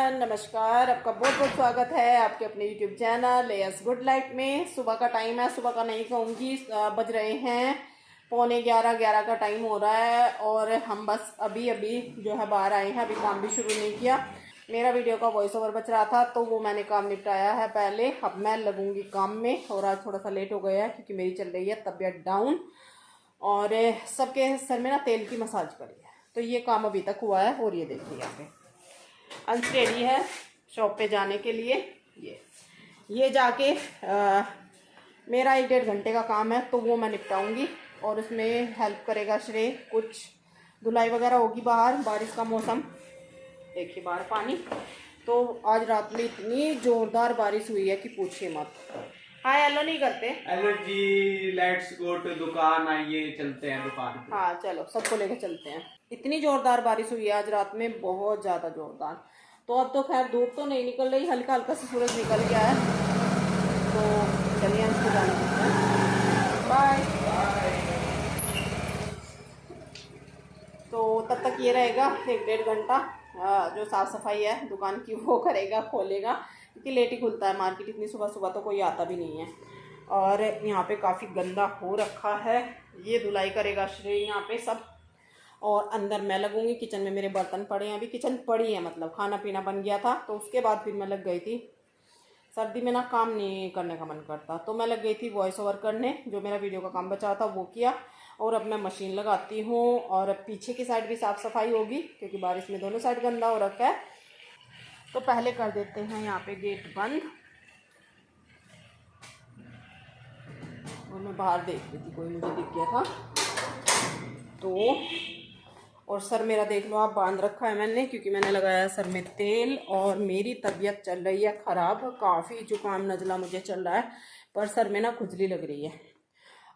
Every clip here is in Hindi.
एवरीवन, नमस्कार। आपका बहुत बहुत स्वागत है आपके अपने YouTube channel S good life में। सुबह का टाइम है, सुबह का नहीं कहूँगी, बज रहे हैं 11:45 का टाइम हो रहा है और हम बस अभी अभी जो है बाहर आए हैं। अभी काम भी शुरू नहीं किया। मेरा वीडियो का वॉइस ओवर बच रहा था तो वो मैंने काम निपटाया है पहले। अब मैं लगूंगी काम में और आज थोड़ा सा लेट हो गया है क्योंकि मेरी चल रही है तबीयत डाउन और सबके सर में ना तेल की मसाज करी है, तो ये काम अभी तक हुआ है। और ये देखिए यहाँ पे अंश रेडी है शॉप पे जाने के लिए। ये जाके मेरा 1-1.5 घंटे का काम है तो वो मैं निपटाऊंगी और उसमें हेल्प करेगा श्रेय। कुछ धुलाई वगैरह होगी बाहर, बारिश का मौसम, देखिए बाहर पानी। तो आज रात में इतनी जोरदार बारिश हुई है कि पूछिए मत। हाँ, हेलो नहीं करते। हेलो जी, लेट्स गो टू दुकान, आइए चलते हैं दुकान पे। हाँ चलो, सबको लेके चलते हैं। इतनी जोरदार बारिश हुई है आज रात में, बहुत ज़्यादा जोरदार। तो अब तो खैर धूप तो नहीं निकल रही, हल्का हल्का सा सूरज निकल गया है। तो चलिए हम इसको जाने देते हैं। बाय। तो तब तक ये रहेगा 1-1.5 घंटा जो साफ़ सफाई है दुकान की वो करेगा, खोलेगा, क्योंकि लेट ही खुलता है मार्केट। इतनी सुबह सुबह तो कोई आता भी नहीं है। और यहाँ पे काफ़ी गंदा हो रखा है, ये धुलाई करेगा श्रेय यहाँ पे सब। और अंदर मैं लगूंगी, किचन में मेरे बर्तन पड़े हैं, अभी किचन पड़ी है, मतलब खाना पीना बन गया था तो उसके बाद फिर मैं लग गई थी। सर्दी में ना काम नहीं करने का मन करता, तो मैं लग गई थी वॉइस ओवर करने। जो मेरा वीडियो का काम बचा था वो किया और अब मैं मशीन लगाती हूँ। और पीछे की साइड भी साफ़ सफाई होगी क्योंकि बारिश में दोनों साइड गंदा हो रखा है। तो पहले कर देते हैं यहाँ पे गेट बंद। और मैं बाहर देख रही थी, कोई मुझे दिख गया था तो। और सर मेरा देख लो आप, बांध रखा है मैंने क्योंकि मैंने लगाया सर में तेल। और मेरी तबीयत चल रही है ख़राब, काफ़ी जुकाम नज़ला मुझे चल रहा है, पर सर में ना खुजली लग रही है।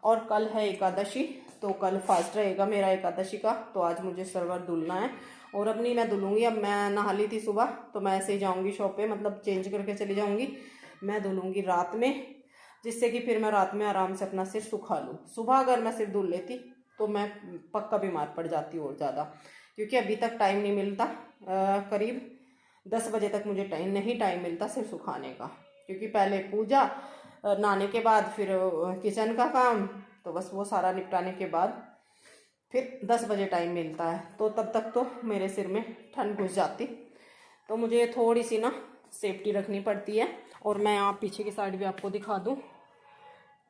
और कल है एकादशी, तो कल फास्ट रहेगा मेरा एकादशी का। तो आज मुझे सरवर धुलना है और अब नहीं मैं धुलूँगी। अब मैं नहा ली थी सुबह तो मैं ऐसे ही जाऊँगी शॉप पे, मतलब चेंज करके चली जाऊँगी। मैं धुलूँगी रात में, जिससे कि फिर मैं रात में आराम से अपना सिर सुखा लूँ। सुबह अगर मैं सिर धुल लेती तो मैं पक्का बीमार पड़ जाती और ज़्यादा, क्योंकि अभी तक टाइम नहीं मिलता। करीब 10 बजे तक मुझे टाइम मिलता सिर सुखाने का, क्योंकि पहले पूजा, नहाने के बाद फिर किचन का काम, तो बस वो सारा निपटाने के बाद फिर 10 बजे टाइम मिलता है। तो तब तक तो मेरे सिर में ठंड घुस जाती। तो मुझे थोड़ी सी ना सेफ्टी रखनी पड़ती है। और मैं यहाँ पीछे की साइड भी आपको दिखा दूँ,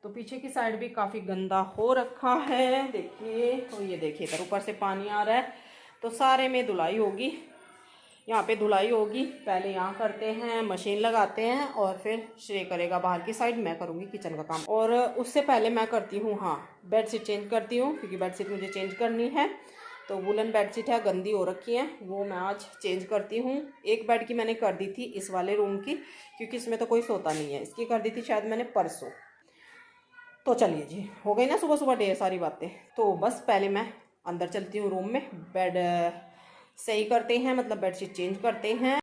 तो पीछे की साइड भी काफ़ी गंदा हो रखा है, देखिए। तो ये देखिए इधर ऊपर से पानी आ रहा है, तो सारे में धुलाई होगी। यहाँ पे धुलाई होगी, पहले यहाँ करते हैं, मशीन लगाते हैं और फिर श्रेय करेगा बाहर की साइड, मैं करूँगी किचन का काम। और उससे पहले मैं करती हूँ, हाँ, बेडशीट चेंज करती हूँ क्योंकि बेडशीट मुझे चेंज करनी है। तो वुलन बेडशीट है, गंदी हो रखी है, वो मैं आज चेंज करती हूँ। एक बेड की मैंने कर दी थी इस वाले रूम की, क्योंकि इसमें तो कोई सोता नहीं है। इसकी कर दी थी शायद मैंने परसों। तो चलिए जी, हो गई ना सुबह सुबह ढेर सारी बातें। तो बस पहले मैं अंदर चलती हूँ रूम में, बेड सही करते हैं, मतलब बेडशीट चेंज करते हैं।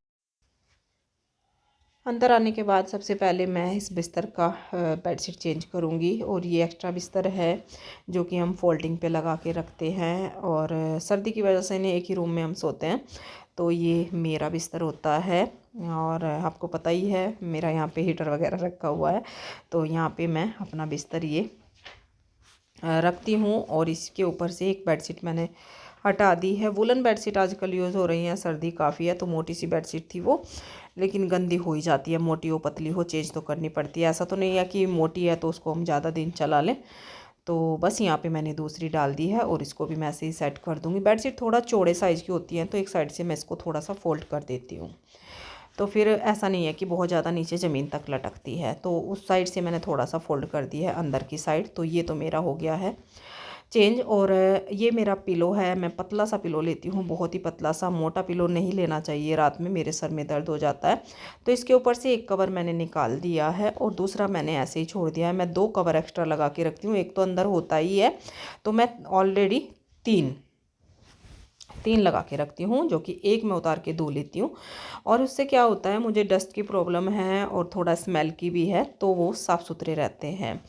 अंदर आने के बाद सबसे पहले मैं इस बिस्तर का बेडशीट चेंज करूँगी। और ये एक्स्ट्रा बिस्तर है जो कि हम फोल्डिंग पे लगा के रखते हैं, और सर्दी की वजह से इन्हें एक ही रूम में हम सोते हैं। तो ये मेरा बिस्तर होता है, और आपको पता ही है मेरा यहाँ पे हीटर वगैरह रखा हुआ है, तो यहाँ पे मैं अपना बिस्तर ये रखती हूँ। और इसके ऊपर से एक बेडशीट मैंने हटा दी है। वुलन बेडशीट आजकल यूज़ हो रही हैं, सर्दी काफ़ी है तो मोटी सी बेडशीट थी वो, लेकिन गंदी हो ही जाती है, मोटी हो पतली हो चेंज तो करनी पड़ती है। ऐसा तो नहीं है कि मोटी है तो उसको हम ज़्यादा दिन चला लें। तो बस यहाँ पे मैंने दूसरी डाल दी है और इसको भी मैं ऐसे ही सेट कर दूँगी। बेडशीट थोड़ा चौड़े साइज़ की होती हैं तो एक साइड से मैं इसको थोड़ा सा फोल्ड कर देती हूँ, तो फिर ऐसा नहीं है कि बहुत ज़्यादा नीचे ज़मीन तक लटकती है। तो उस साइड से मैंने थोड़ा सा फोल्ड कर दिया है अंदर की साइड। तो ये तो मेरा हो गया है चेंज। और ये मेरा पिलो है, मैं पतला सा पिलो लेती हूँ, बहुत ही पतला सा, मोटा पिलो नहीं लेना चाहिए, रात में मेरे सर में दर्द हो जाता है। तो इसके ऊपर से एक कवर मैंने निकाल दिया है और दूसरा मैंने ऐसे ही छोड़ दिया है। मैं 2 कवर एक्स्ट्रा लगा के रखती हूँ, एक तो अंदर होता ही है, तो मैं ऑलरेडी 3 लगा के रखती हूँ, जो कि एक मैं उतार के धो लेती हूँ। और उससे क्या होता है, मुझे डस्ट की प्रॉब्लम है और थोड़ा स्मेल की भी है, तो वो साफ़ सुथरे रहते हैं।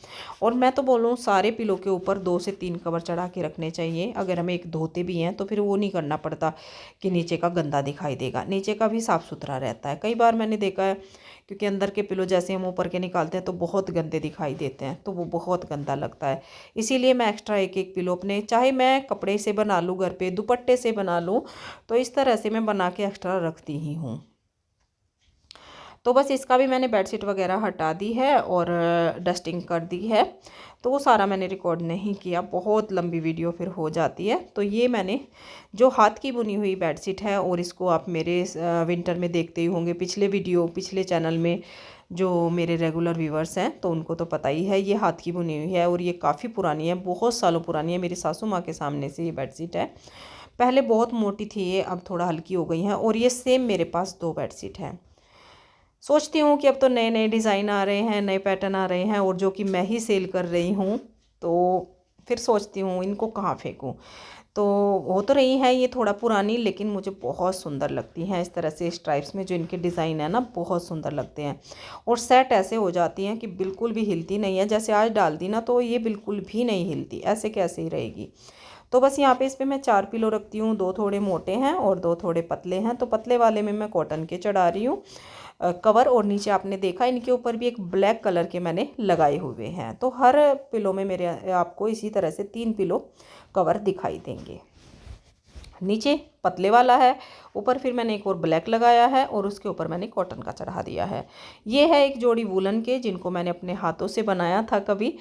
और मैं तो बोलूँ सारे पिलो के ऊपर 2 से 3 कवर चढ़ा के रखने चाहिए। अगर हम एक धोते भी हैं तो फिर वो नहीं करना पड़ता कि नीचे का गंदा दिखाई देगा, नीचे का भी साफ़ सुथरा रहता है। कई बार मैंने देखा है, क्योंकि अंदर के पिलो जैसे हम ऊपर के निकालते हैं तो बहुत गंदे दिखाई देते हैं, तो वो बहुत गंदा लगता है। इसीलिए मैं एक्स्ट्रा एक एक पिलो अपने, चाहे मैं कपड़े से बना लूँ, घर पे दुपट्टे से बना लूँ, तो इस तरह से मैं बना के एक्स्ट्रा रखती ही हूँ। तो बस इसका भी मैंने बेडशीट वगैरह हटा दी है और डस्टिंग कर दी है। तो वो सारा मैंने रिकॉर्ड नहीं किया, बहुत लंबी वीडियो फिर हो जाती है। तो ये मैंने जो हाथ की बुनी हुई बेडशीट है, और इसको आप मेरे विंटर में देखते ही होंगे, पिछले वीडियो पिछले चैनल में जो मेरे रेगुलर व्यूवर्स हैं तो उनको तो पता ही है, ये हाथ की बुनी हुई है और ये काफ़ी पुरानी है, बहुत सालों पुरानी है। मेरी सासू माँ के सामने से ये बेडशीट है। पहले बहुत मोटी थी ये, अब थोड़ा हल्की हो गई हैं। और ये सेम मेरे पास 2 बेडशीट हैं। सोचती हूँ कि अब तो नए नए डिज़ाइन आ रहे हैं, नए पैटर्न आ रहे हैं, और जो कि मैं ही सेल कर रही हूँ, तो फिर सोचती हूँ इनको कहाँ फेंकूँ। तो हो तो रही हैं ये थोड़ा पुरानी, लेकिन मुझे बहुत सुंदर लगती हैं। इस तरह से स्ट्राइप्स में जो इनके डिज़ाइन है ना, बहुत सुंदर लगते हैं। और सेट ऐसे हो जाती हैं कि बिल्कुल भी हिलती नहीं है। जैसे आज डाल दी ना, तो ये बिल्कुल भी नहीं हिलती, ऐसे कैसे ही रहेगी। तो बस यहाँ पे इस पर मैं 4 पिलो रखती हूँ, 2 थोड़े मोटे हैं और 2 थोड़े पतले हैं। तो पतले वाले में मैं कॉटन के चढ़ा रही हूँ कवर, और नीचे आपने देखा इनके ऊपर भी एक ब्लैक कलर के मैंने लगाए हुए हैं। तो हर पिलो में मेरे आपको इसी तरह से 3 पिलो कवर दिखाई देंगे। नीचे पतले वाला है, ऊपर फिर मैंने एक और ब्लैक लगाया है, और उसके ऊपर मैंने कॉटन का चढ़ा दिया है। ये है एक जोड़ी वूलन के, जिनको मैंने अपने हाथों से बनाया था कभी।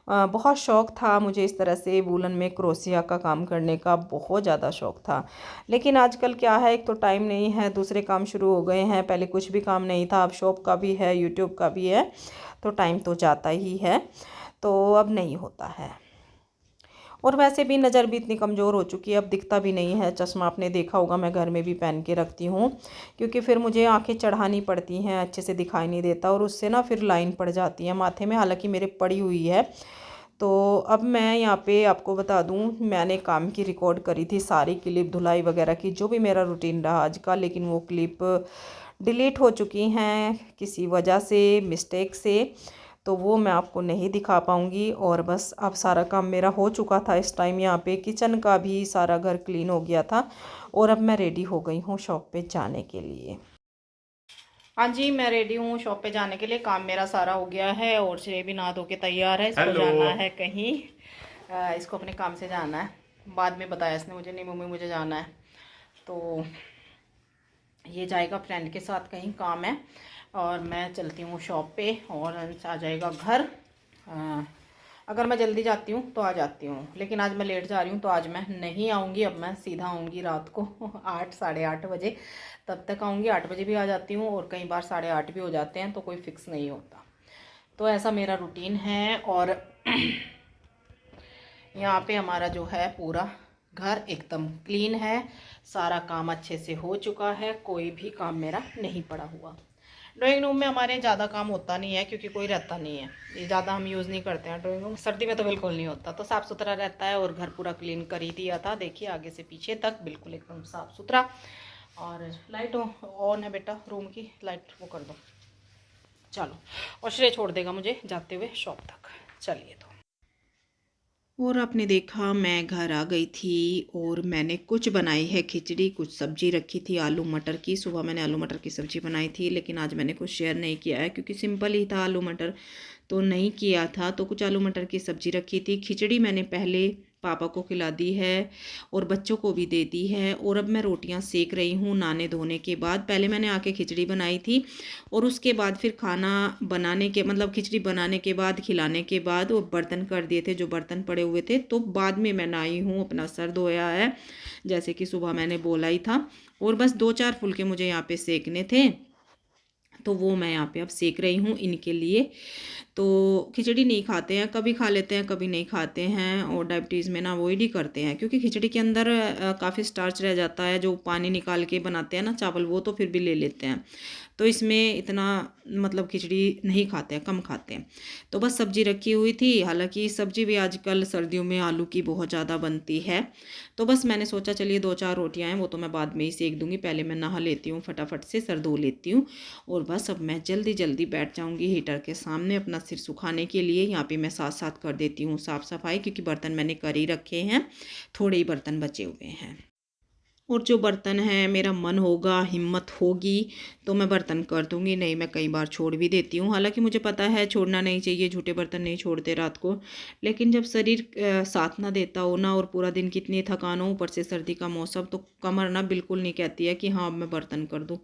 बहुत शौक़ था मुझे इस तरह से वूलन में क्रोशिया का काम करने का, बहुत ज़्यादा शौक़ था। लेकिन आजकल क्या है, एक तो टाइम नहीं है, दूसरे काम शुरू हो गए हैं। पहले कुछ भी काम नहीं था, अब शॉप का भी है, यूट्यूब का भी है, तो टाइम तो जाता ही है, तो अब नहीं होता है। और वैसे भी नज़र भी इतनी कमज़ोर हो चुकी है, अब दिखता भी नहीं है। चश्मा आपने देखा होगा, मैं घर में भी पहन के रखती हूँ, क्योंकि फिर मुझे आंखें चढ़ानी पड़ती हैं, अच्छे से दिखाई नहीं देता, और उससे ना फिर लाइन पड़ जाती है माथे में। हालांकि मेरे पड़ी हुई है। तो अब मैं यहाँ पे आपको बता दूँ, मैंने काम की रिकॉर्ड करी थी सारी क्लिप, धुलाई वगैरह की, जो भी मेरा रूटीन रहा आज का, लेकिन वो क्लिप डिलीट हो चुकी हैं किसी वजह से, मिस्टेक से, तो वो मैं आपको नहीं दिखा पाऊँगी। और बस अब सारा काम मेरा हो चुका था इस टाइम। यहाँ पे किचन का भी सारा घर क्लीन हो गया था, और अब मैं रेडी हो गई हूँ शॉप पे जाने के लिए। हाँ जी, मैं रेडी हूँ शॉप पे जाने के लिए। काम मेरा सारा हो गया है, और श्रेय भी नहा धो के तैयार है। इसको जाना है कहीं, इसको अपने काम से जाना है। बाद में बताया इसने मुझे, नहीं मम्मी मुझे जाना है, तो ये जाएगा फ्रेंड के साथ, कहीं काम है, और मैं चलती हूँ शॉप पे, और अंश आ जाएगा घर। अगर मैं जल्दी जाती हूँ तो आ जाती हूँ, लेकिन आज मैं लेट जा रही हूँ, तो आज मैं नहीं आऊँगी। अब मैं सीधा आऊँगी रात को 8 साढ़े 8 बजे, तब तक आऊँगी। 8 बजे भी आ जाती हूँ, और कई बार 8:30 भी हो जाते हैं, तो कोई फिक्स नहीं होता। तो ऐसा मेरा रूटीन है। और यहाँ पे हमारा जो है पूरा घर एकदम क्लीन है, सारा काम अच्छे से हो चुका है, कोई भी काम मेरा नहीं पड़ा हुआ। ड्राइंग रूम में हमारे ज़्यादा काम होता नहीं है, क्योंकि कोई रहता नहीं है, ये ज़्यादा हम यूज़ नहीं करते हैं ड्राइंग रूम। सर्दी में तो बिल्कुल नहीं होता, तो साफ़ सुथरा रहता है, और घर पूरा क्लीन कर ही दिया था। देखिए आगे से पीछे तक बिल्कुल एकदम साफ़ सुथरा। और लाइट ऑन है बेटा, रूम की लाइट वो कर दो, चलो। और श्रेय छोड़ देगा मुझे जाते हुए शॉप तक, चलिए। तो और आपने देखा मैं घर आ गई थी, और मैंने कुछ बनाई है खिचड़ी, कुछ सब्जी रखी थी आलू मटर की। सुबह मैंने आलू मटर की सब्ज़ी बनाई थी, लेकिन आज मैंने कुछ शेयर नहीं किया है, क्योंकि सिंपल ही था आलू मटर, तो नहीं किया था। तो कुछ आलू मटर की सब्ज़ी रखी थी। खिचड़ी मैंने पहले पापा को खिला दी है, और बच्चों को भी दे दी है। और अब मैं रोटियां सेक रही हूँ नहाने धोने के बाद। पहले मैंने आके खिचड़ी बनाई थी, और उसके बाद फिर खाना बनाने के, मतलब खिचड़ी बनाने के बाद, खिलाने के बाद वो बर्तन कर दिए थे, जो बर्तन पड़े हुए थे। तो बाद में मैं नहाई हूँ, अपना सर धोया है, जैसे कि सुबह मैंने बोला ही था। और बस 2-4 फुलके मुझे यहाँ पे सेकने थे, तो वो मैं यहाँ पे अब सेक रही हूँ इनके लिए। तो खिचड़ी नहीं खाते हैं, कभी खा लेते हैं कभी नहीं खाते हैं, और डायबिटीज़ में ना अवॉइड ही करते हैं, क्योंकि खिचड़ी के अंदर काफ़ी स्टार्च रह जाता है, जो पानी निकाल के बनाते हैं ना चावल, वो तो फिर भी ले लेते हैं। तो इसमें इतना मतलब खिचड़ी नहीं खाते हैं, कम खाते हैं। तो बस सब्ज़ी रखी हुई थी, हालांकि सब्ज़ी भी आजकल सर्दियों में आलू की बहुत ज़्यादा बनती है। तो बस मैंने सोचा चलिए 2-4 रोटियां हैं, वो तो मैं बाद में ही सेक दूंगी, पहले मैं नहा लेती हूँ, फटाफट से सर धो लेती हूँ, और बस अब मैं जल्दी जल्दी बैठ जाऊँगी हीटर के सामने अपना सिर सुखाने के लिए। यहाँ पे मैं साथ साथ कर देती हूँ साफ़ सफाई, क्योंकि बर्तन मैंने कर ही रखे हैं, थोड़े ही बर्तन बचे हुए हैं। और जो बर्तन है, मेरा मन होगा, हिम्मत होगी तो मैं बर्तन कर दूंगी, नहीं मैं कई बार छोड़ भी देती हूँ। हालांकि मुझे पता है छोड़ना नहीं चाहिए, झूठे बर्तन नहीं छोड़ते रात को, लेकिन जब शरीर साथ ना देता हो ना, और पूरा दिन कितनी थकान हो, ऊपर से सर्दी का मौसम, तो कमर ना बिल्कुल नहीं कहती है कि हाँ अब मैं बर्तन कर दूँ।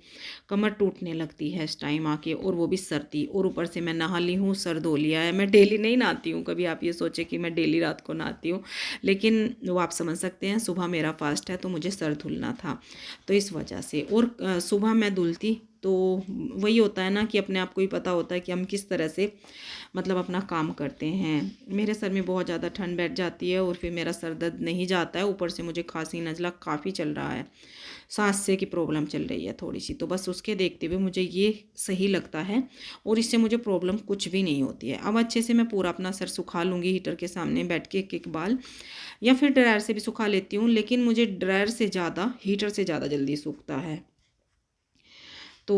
कमर टूटने लगती है इस टाइम आके, और वो भी सर्दी, और ऊपर से मैं नहा ली हूँ, सर धो लिया है। मैं डेली नहीं नहाती हूँ, कभी आप ये सोचे कि मैं डेली रात को नहाती हूँ, लेकिन वो आप समझ सकते हैं, सुबह मेरा फास्ट है तो मुझे सर धुलना था, तो इस वजह से। और सुबह मैं धुलती तो वही होता है ना कि अपने आप को ही पता होता है कि हम किस तरह से मतलब अपना काम करते हैं। मेरे सर में बहुत ज़्यादा ठंड बैठ जाती है, और फिर मेरा सर दर्द नहीं जाता है, ऊपर से मुझे खांसी नज़ला काफ़ी चल रहा है, सांस से की प्रॉब्लम चल रही है थोड़ी सी, तो बस उसके देखते हुए मुझे ये सही लगता है, और इससे मुझे प्रॉब्लम कुछ भी नहीं होती है। अब अच्छे से मैं पूरा अपना सर सुखा लूँगी हीटर के सामने बैठ के, एक एक बाल, या फिर ड्रायर से भी सुखा लेती हूँ, लेकिन मुझे ड्रायर से ज़्यादा हीटर से ज़्यादा जल्दी सूखता है। तो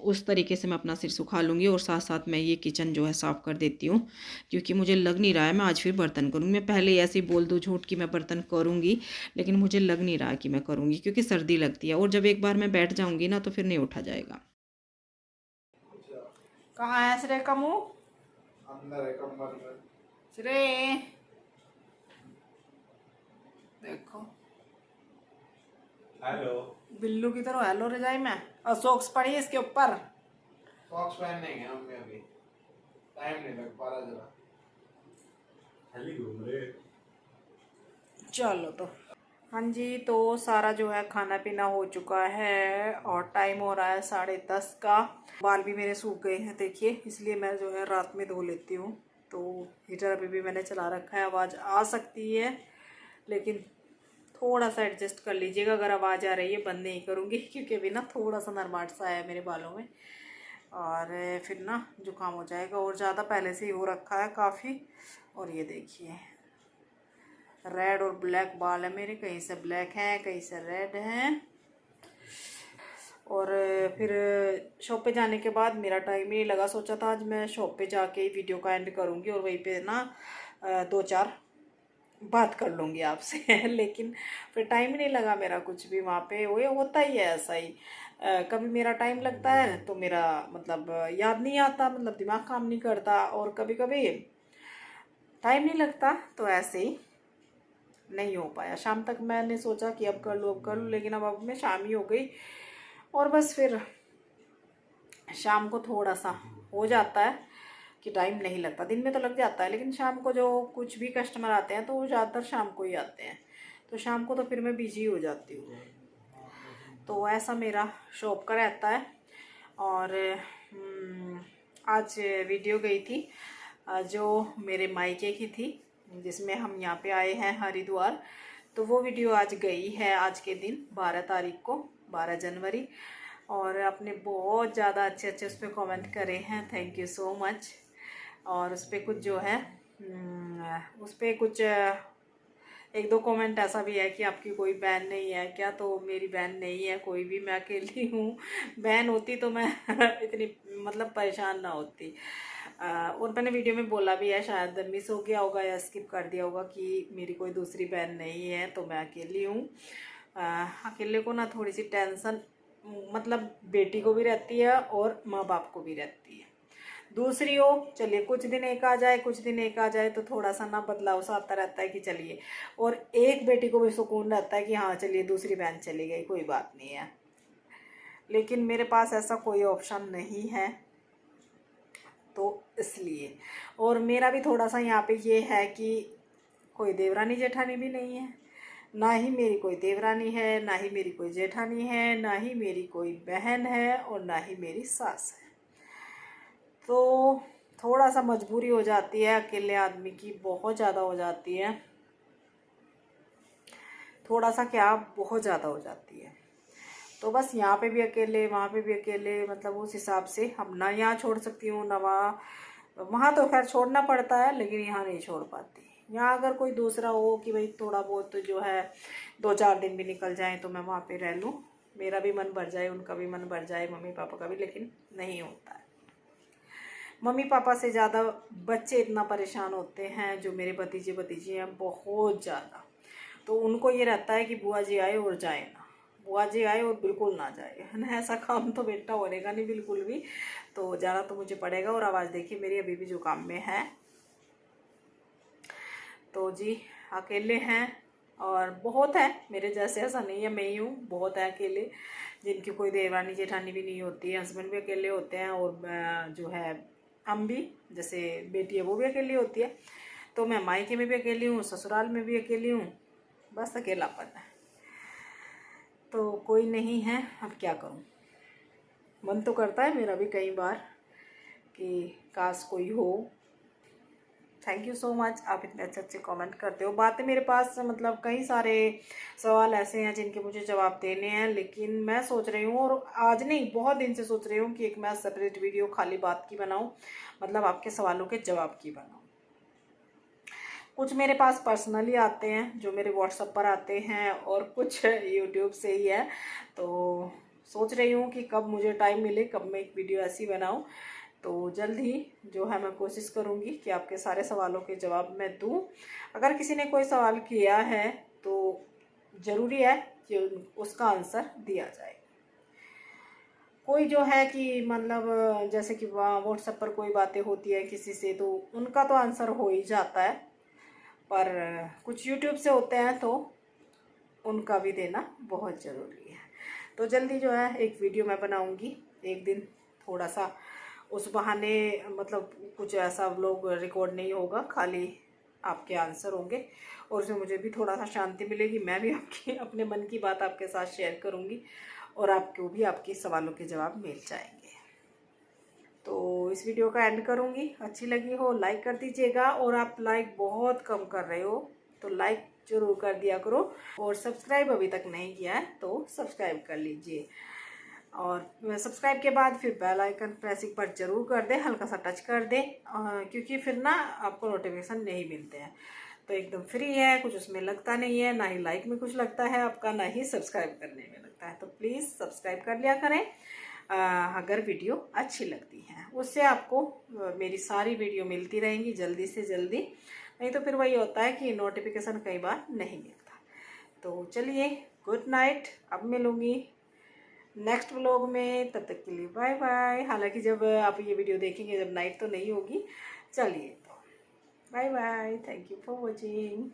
उस तरीके से मैं अपना सिर सुखा लूँगी, और साथ साथ मैं ये किचन जो है साफ़ कर देती हूँ, क्योंकि मुझे लग नहीं रहा है मैं आज फिर बर्तन करूँगी। मैं पहले ऐसे ही बोल दूँ झूठ कि मैं बर्तन करूँगी, लेकिन मुझे लग नहीं रहा कि मैं करूँगी, क्योंकि सर्दी लगती है, और जब एक बार मैं बैठ जाऊँगी ना तो फिर नहीं उठा जाएगा। कहाँ है श्रेय का मुँह? अंदर है कमर में। श्रेय देखो, हेलो। बिल्लू की तरह हेलो रजाई में, और सॉक्स पड़ी है इसके ऊपर। सॉक्स पहनने हैं हम अभी, टाइम नहीं लग पा रहा जरा, खाली घूम रहे। चलो तो हाँ जी, तो सारा जो है खाना पीना हो चुका है, और टाइम हो रहा है 10:30 का। बाल भी मेरे सूख गए हैं देखिए, इसलिए मैं जो है रात में धो लेती हूँ। तो हीटर अभी भी मैंने चला रखा है, आवाज़ आ सकती है, लेकिन थोड़ा सा एडजस्ट कर लीजिएगा। अगर आवाज़ आ रही है बंद नहीं करूँगी, क्योंकि अभी ना थोड़ा सा नरमाट सा है मेरे बालों में, और फिर ना जुकाम हो जाएगा, और ज़्यादा पहले से ही हो रखा है काफ़ी। और ये देखिए रेड और ब्लैक बाल है मेरे, कहीं से ब्लैक है कहीं से रेड है। और फिर शॉप पे जाने के बाद मेरा टाइम ही नहीं लगा, सोचा था आज मैं शॉप पे जाके ही वीडियो का एंड करूँगी, और वहीं पे ना 2-4 बात कर लूँगी आपसे लेकिन फिर टाइम ही नहीं लगा मेरा कुछ भी वहाँ पे। वो होता ही है ऐसा ही, कभी मेरा टाइम लगता है तो मेरा मतलब याद नहीं आता, मतलब दिमाग काम नहीं करता, और कभी कभी टाइम नहीं लगता, तो ऐसे ही नहीं हो पाया। शाम तक मैंने सोचा कि अब कर लूँ, लेकिन अब मैं शाम ही हो गई, और बस फिर शाम को थोड़ा सा हो जाता है कि टाइम नहीं लगता, दिन में तो लग जाता है, लेकिन शाम को जो कुछ भी कस्टमर आते हैं तो वो ज़्यादातर शाम को ही आते हैं, तो शाम को तो फिर मैं बिजी हो जाती हूँ। तो ऐसा मेरा शॉप का रहता है। और आज वीडियो गई थी जो मेरे मायके की थी, जिसमें हम यहाँ पे आए हैं हरिद्वार, तो वो वीडियो आज गई है, आज के दिन 12 तारीख को, 12 जनवरी। और आपने बहुत ज़्यादा अच्छे अच्छे उस पर कॉमेंट करे हैं, थैंक यू सो मच। और उस पर कुछ जो है उस पर कुछ 1-2 कमेंट ऐसा भी है कि आपकी कोई बहन नहीं है क्या, तो मेरी बहन नहीं है कोई भी, मैं अकेली हूँ। बहन होती तो मैं इतनी मतलब परेशान ना होती। और मैंने वीडियो में बोला भी है, शायद मिस हो गया होगा या स्किप कर दिया होगा, कि मेरी कोई दूसरी बहन नहीं है, तो मैं अकेली हूँ। अकेले को ना थोड़ी सी टेंशन मतलब बेटी को भी रहती है और माँ बाप को भी रहती है। दूसरी हो चलिए कुछ दिन एक आ जाए, कुछ दिन एक आ जाए तो थोड़ा सा ना बदलाव सा आता रहता है कि चलिए, और एक बेटी को भी सुकून रहता है कि हाँ चलिए दूसरी बहन चली गई कोई बात नहीं है। लेकिन मेरे पास ऐसा कोई ऑप्शन नहीं है, तो इसलिए। और मेरा भी थोड़ा सा यहाँ पे ये है कि कोई देवरानी जेठानी भी नहीं है, ना ही मेरी कोई देवरानी है, ना ही मेरी कोई जेठानी है, ना ही मेरी कोई बहन है, और ना ही मेरी सास है। तो थोड़ा सा मजबूरी हो जाती है अकेले आदमी की, बहुत ज़्यादा हो जाती है, थोड़ा सा क्या बहुत ज़्यादा हो जाती है। तो बस यहाँ पे भी अकेले, वहाँ पे भी अकेले, मतलब उस हिसाब से हम ना यहाँ छोड़ सकती हूँ ना वहाँ। वहाँ तो खैर छोड़ना पड़ता है, लेकिन यहाँ नहीं छोड़ पाती। यहाँ अगर कोई दूसरा हो कि भाई थोड़ा बहुत तो जो है 2-4 दिन भी निकल जाए तो मैं वहाँ पे रह लूँ, मेरा भी मन भर जाए, उनका भी मन भर जाए, मम्मी पापा का भी, लेकिन नहीं होता है। मम्मी पापा से ज़्यादा बच्चे इतना परेशान होते हैं, जो मेरे भतीजे भतीजी हैं बहुत ज़्यादा। तो उनको ये रहता है कि बुआ जी आए और जाए ना, बुआ जी आए और बिल्कुल ना जाए, है ना। ऐसा काम तो बेटा होनेगा नहीं बिल्कुल भी, तो जाना तो मुझे पड़ेगा। और आवाज़ देखिए मेरी अभी भी जो काम में है। तो जी अकेले हैं, और बहुत है मेरे जैसे, ऐसा नहीं है मैं ही हूँ, बहुत है अकेले जिनकी कोई देवरानी जेठानी भी नहीं होती है। हस्बैंड भी अकेले होते हैं, और जो है हम भी, जैसे बेटी है वो भी अकेली होती है। तो मैं मायके में भी अकेली हूँ, ससुराल में भी अकेली हूँ, बस अकेलापन है। तो कोई नहीं है, अब क्या करूँ। मन तो करता है मेरा भी कई बार कि काश कोई हो। थैंक यू सो मच, आप इतने अच्छे अच्छे कमेंट करते हो। बातें मेरे पास मतलब कई सारे सवाल ऐसे हैं जिनके मुझे जवाब देने हैं, लेकिन मैं सोच रही हूँ, और आज नहीं बहुत दिन से सोच रही हूँ कि एक मैं सेपरेट वीडियो खाली बात की बनाऊँ, मतलब आपके सवालों के जवाब की बनाऊँ। कुछ मेरे पास पर्सनली आते हैं जो मेरे व्हाट्सएप पर आते हैं, और कुछ यूट्यूब से ही है। तो सोच रही हूँ कि कब मुझे टाइम मिले, कब मैं एक वीडियो ऐसी बनाऊँ। तो जल्द ही जो है मैं कोशिश करूँगी कि आपके सारे सवालों के जवाब मैं दूँ। अगर किसी ने कोई सवाल किया है तो ज़रूरी है कि उसका आंसर दिया जाए। कोई जो है कि मतलब जैसे कि व्हाट्सएप पर कोई बातें होती है किसी से, तो उनका तो आंसर हो ही जाता है, पर कुछ यूट्यूब से होते हैं तो उनका भी देना बहुत ज़रूरी है। तो जल्दी जो है एक वीडियो मैं बनाऊंगी एक दिन, थोड़ा सा उस बहाने, मतलब कुछ ऐसा व्लॉग रिकॉर्ड नहीं होगा, खाली आपके आंसर होंगे, और उसमें मुझे भी थोड़ा सा शांति मिलेगी। मैं भी आपकी अपने मन की बात आपके साथ शेयर करूंगी, और आपको भी आपके सवालों के जवाब मिल जाएंगे। तो इस वीडियो का एंड करूंगी। अच्छी लगी हो लाइक कर दीजिएगा, और आप लाइक बहुत कम कर रहे हो तो लाइक जरूर कर दिया करो, और सब्सक्राइब अभी तक नहीं किया है तो सब्सक्राइब कर लीजिए। और सब्सक्राइब के बाद फिर बेल आइकन प्रेसिंग पर जरूर कर दें, हल्का सा टच कर दें, क्योंकि फिर ना आपको नोटिफिकेशन नहीं मिलते हैं। तो एकदम फ्री है, कुछ उसमें लगता नहीं है, ना ही लाइक में कुछ लगता है आपका, ना ही सब्सक्राइब करने में लगता है। तो प्लीज़ सब्सक्राइब कर लिया करें अगर वीडियो अच्छी लगती है, उससे आपको मेरी सारी वीडियो मिलती रहेंगी जल्दी से जल्दी। नहीं तो फिर वही होता है कि नोटिफिकेशन कई बार नहीं मिलता। तो चलिए गुड नाइट, अब मिलूँगी नेक्स्ट व्लॉग में, तब तक के लिए बाय बाय। हालांकि जब आप ये वीडियो देखेंगे जब नाइट तो नहीं होगी। चलिए तो bye bye, thank you for watching.